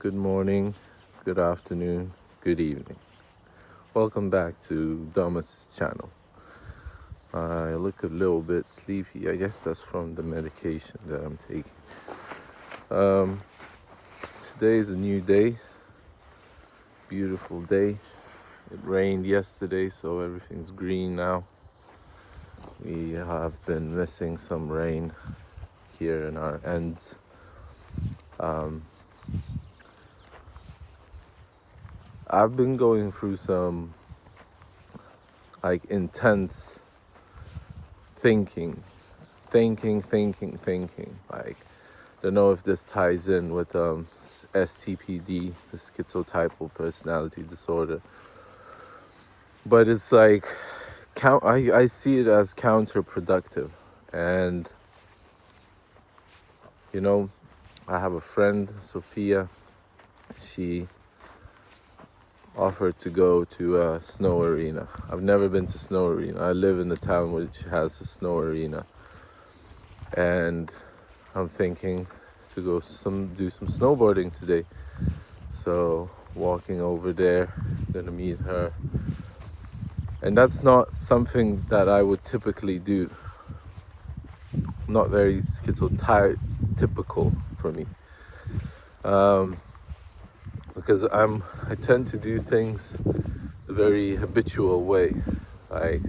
Good morning, good afternoon, good evening. Welcome back to Domas' channel. I look a little bit sleepy. I guess that's from the medication that I'm taking. Um, Today is a new day, beautiful day. It rained yesterday, so everything's green now. We have been missing some rain here in our ends. I've been going through some intense thinking. Like, don't know if this ties in with STPD, the schizotypal personality disorder, but it's like I see it as counterproductive. And I have a friend, Sophia. She offered to go to a snow arena. I've never been to snow arena. I live in a town which has a snow arena, and I'm thinking to go do some snowboarding today. So walking over there, gonna meet her, and that's not something that I would typically do. Not very schizotypical for me, because I tend to do things a very habitual way. Like,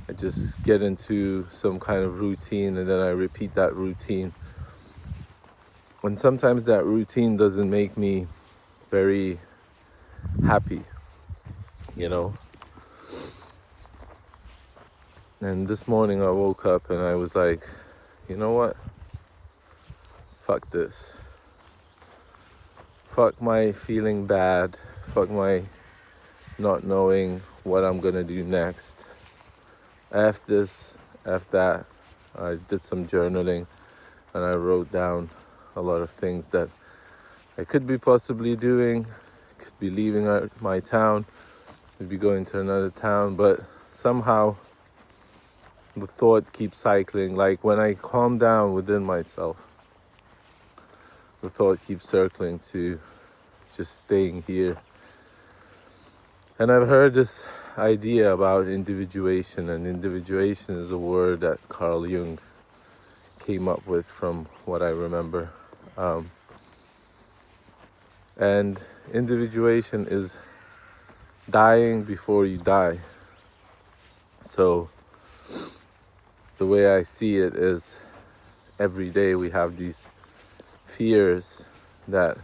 I just get into some kind of routine and then I repeat that routine. And sometimes that routine doesn't make me very happy, you know. And this morning I woke up and I was like, you know what? Fuck this. Fuck my feeling bad. Fuck my not knowing what I'm gonna do next. F this, F that. I did some journaling and I wrote down a lot of things that I could be possibly doing. Could be leaving my town, could be going to another town, but somehow the thought keeps cycling. Like, when I calm down within myself, the thought keeps circling to just staying here. And I've heard this idea about individuation, and individuation is a word that Carl Jung came up with, from what I remember. And individuation is dying before you die. So the way I see it is, every day we have these fears that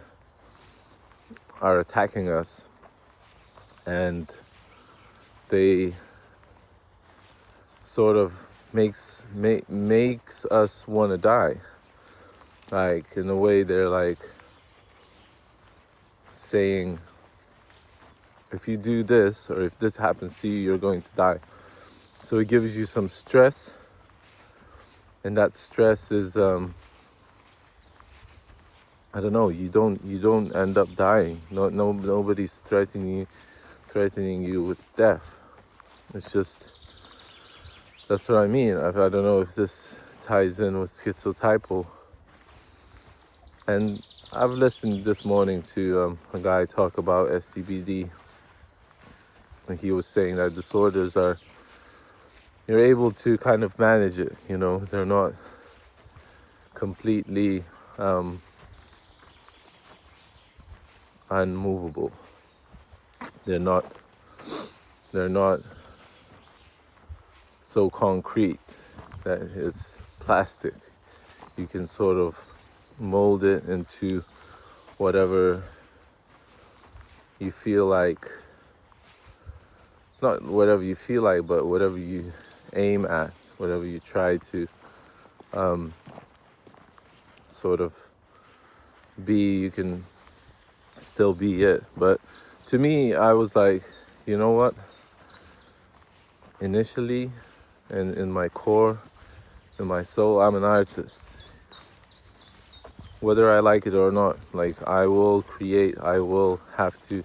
are attacking us, and they sort of makes us want to die. Like, in a way, they're like saying, if you do this, or if this happens to you, you're going to die. So it gives you some stress, and that stress is I don't know, you don't end up dying. Nobody's threatening you with death. It's just, that's what I mean. I don't know if this ties in with schizotypal. And I've listened this morning to a guy talk about STPD, and he was saying that disorders you're able to kind of manage it. They're not completely unmovable. They're not so concrete that it's plastic. You can sort of mold it into whatever you feel like. Not whatever you feel like, but whatever you aim at, whatever you try to sort of be, you can still be it. But to me, I was like, you know what? Initially, and in my core, in my soul, I'm an artist. Whether I like it or not, like, I will create, I will have to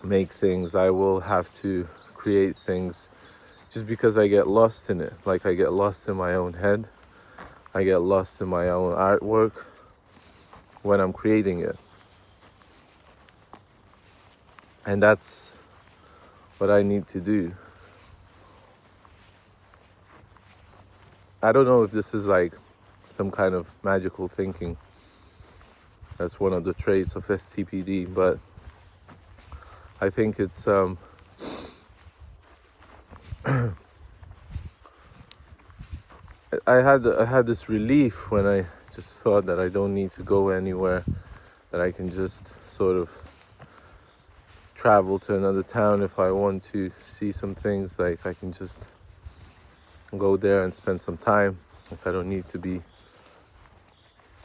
make things, I will have to create things, just because I get lost in it. Like, I get lost in my own head. I get lost in my own artwork when I'm creating it. And that's what I need to do. I don't know if this is like some kind of magical thinking. That's one of the traits of STPD, but I think it's I had this relief when I just thought that I don't need to go anywhere, that I can just sort of travel to another town if I want to see some things. Like I can just go there and spend some time. Like I don't need to be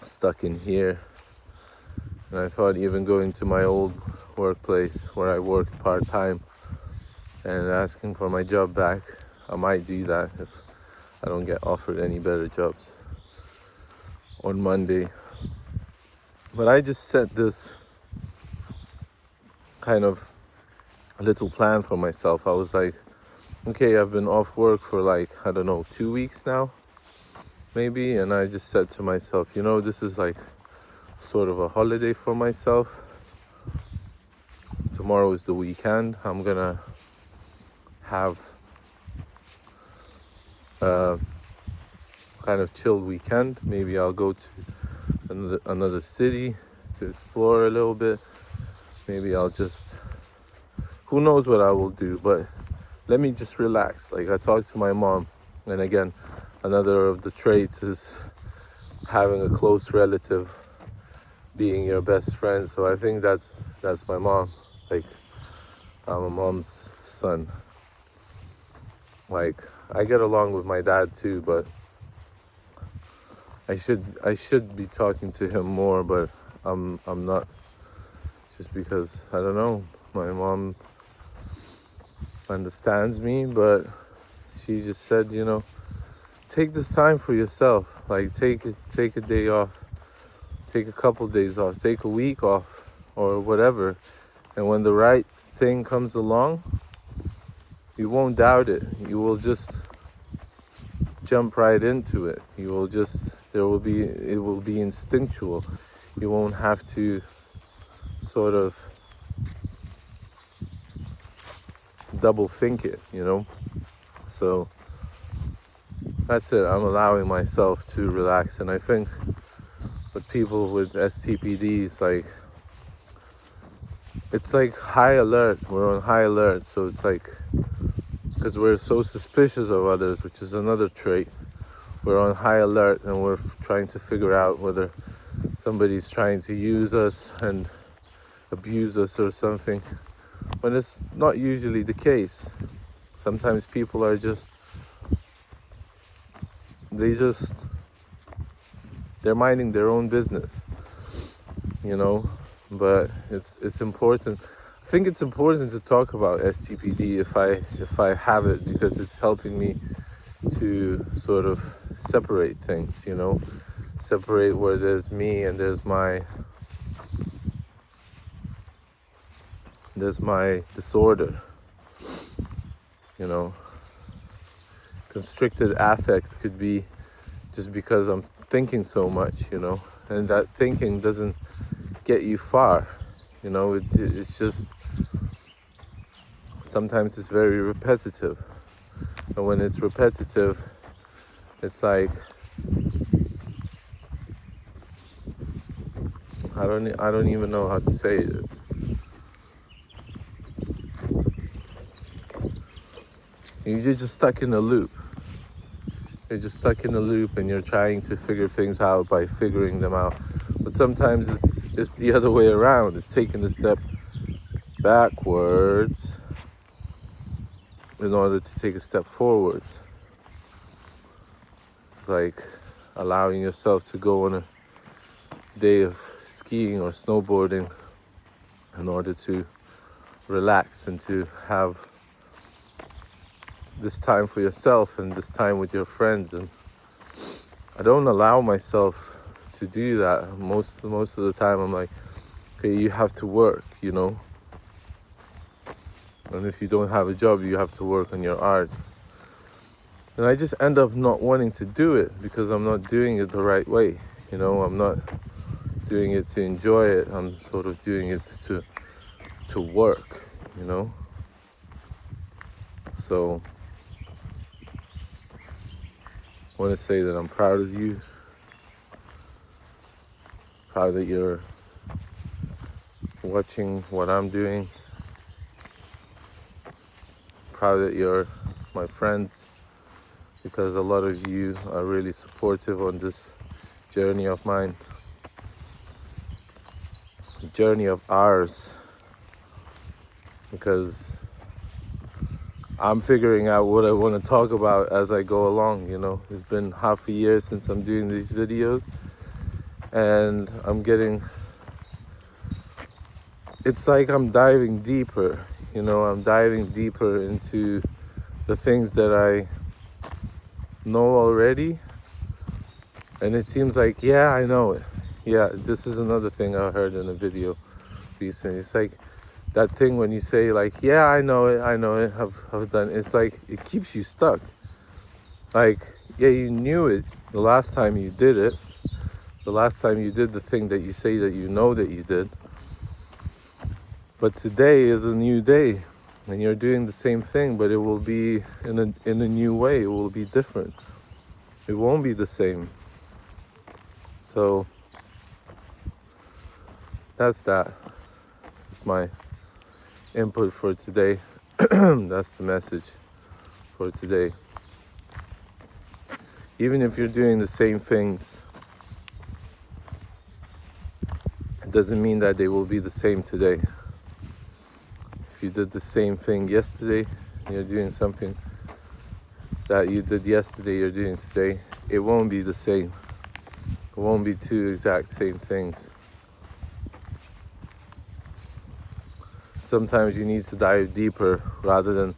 stuck in here. And I thought even going to my old workplace where I worked part-time and asking for my job back, I might do that if I don't get offered any better jobs on Monday. But I just set this kind of little plan for myself. I was like, okay, I've been off work for like, I don't know, 2 weeks now, maybe. And I just said to myself, this is like sort of a holiday for myself. Tomorrow is the weekend. I'm gonna have a kind of chilled weekend. Maybe I'll go to another city to explore a little bit. Maybe I'll just, who knows what I will do, but let me just relax. Like I talked to my mom, and again, another of the traits is having a close relative being your best friend. So I think that's my mom. Like I'm a mom's son. Like I get along with my dad too, but I should be talking to him more, but I'm not, just because I don't know, my mom understands me, but she just said, take this time for yourself. Like take a day off, take a couple days off, take a week off or whatever. And when the right thing comes along, you won't doubt it. You will just jump right into it. It will be instinctual. You won't have to sort of double think it, So that's it. I'm allowing myself to relax. And I think with people with STPDs, it's like high alert. We're on high alert. So it's like, because we're so suspicious of others, which is another trait. We're on high alert and we're trying to figure out whether somebody's trying to use us and abuse us or something, when it's not usually the case. Sometimes people are they're minding their own business, but it's important. I think it's important to talk about STPD if I have it, because it's helping me to sort of separate things, separate where there's me and there's my disorder, Constricted affect could be just because I'm thinking so much, and that thinking doesn't get you far, it's just, sometimes it's very repetitive. And when it's repetitive, it's like, I don't even know how to say it. You're just stuck in a loop. You're just stuck in a loop and you're trying to figure things out by figuring them out. But sometimes it's the other way around. It's taking a step backwards in order to take a step forward. It's like allowing yourself to go on a day of skiing or snowboarding in order to relax and to have this time for yourself and this time with your friends. And I don't allow myself to do that. Most of the time I'm like, okay, you have to work, and if you don't have a job, you have to work on your art. And I just end up not wanting to do it because I'm not doing it the right way. I'm not doing it to enjoy it. I'm sort of doing it to work, you know? So I want to say that I'm proud of you, proud that you're watching what I'm doing, proud that you're my friends, because a lot of you are really supportive on this journey of mine, journey of ours, because I'm figuring out what I want to talk about as I go along, you know. It's been half a year since I'm doing these videos, and it's like I'm diving deeper, you know. I'm diving deeper into the things that I know already, and it seems like, yeah, I know it. Yeah, this is another thing I heard in a video recently. It's like that thing when you say like, yeah, I know it, I've done it. It's like it keeps you stuck. Like, yeah, you knew it the last time you did it, the last time you did the thing that you say that you know that you did, but today is a new day, and you're doing the same thing, but it will be in a new way. It will be different. It won't be the same. So that's that. It's my input for today. That's the message for today. Even if you're doing the same things, it doesn't mean that they will be the same today. If you did the same thing yesterday, and you're doing something that you did yesterday, you're doing today, it won't be the same. It won't be two exact same things. Sometimes you need to dive deeper rather than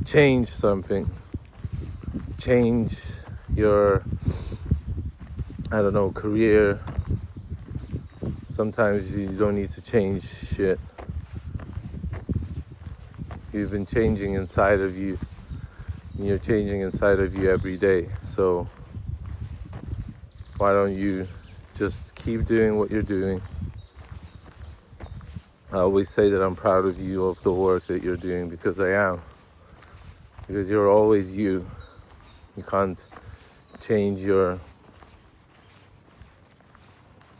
change something. Change your, I don't know, career. Sometimes you don't need to change shit. You've been changing inside of you, and you're changing inside of you every day. So why don't you just keep doing what you're doing? I always say that I'm proud of you, of the work that you're doing, because I am. Because you're always you. You can't change your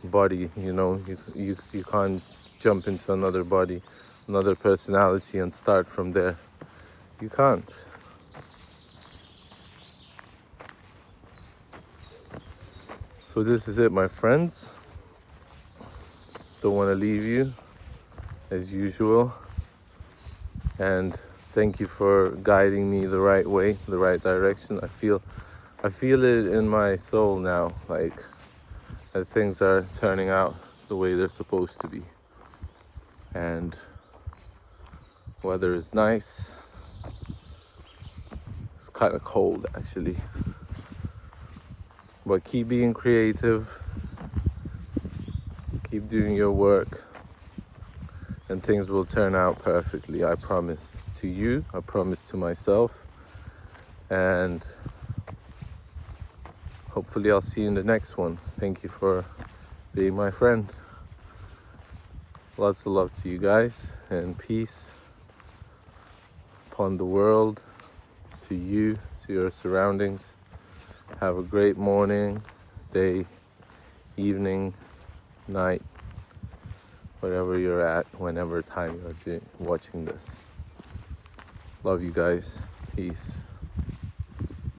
body, you know. You can't jump into another body, another personality, and start from there. You can't. So this is it, my friends. Don't want to leave you as usual, and thank you for guiding me the right way, the right direction. I feel it in my soul now, like that things are turning out the way they're supposed to be. And weather is nice. It's kind of cold actually, but keep being creative, keep doing your work, and things will turn out perfectly. I promise to you, I promise to myself, and hopefully I'll see you in the next one. Thank you for being my friend. Lots of love to you guys, and peace upon the world, to you, to your surroundings. Have a great morning, day, evening, night, wherever you're at, whenever time you're watching this. Love you guys. Peace.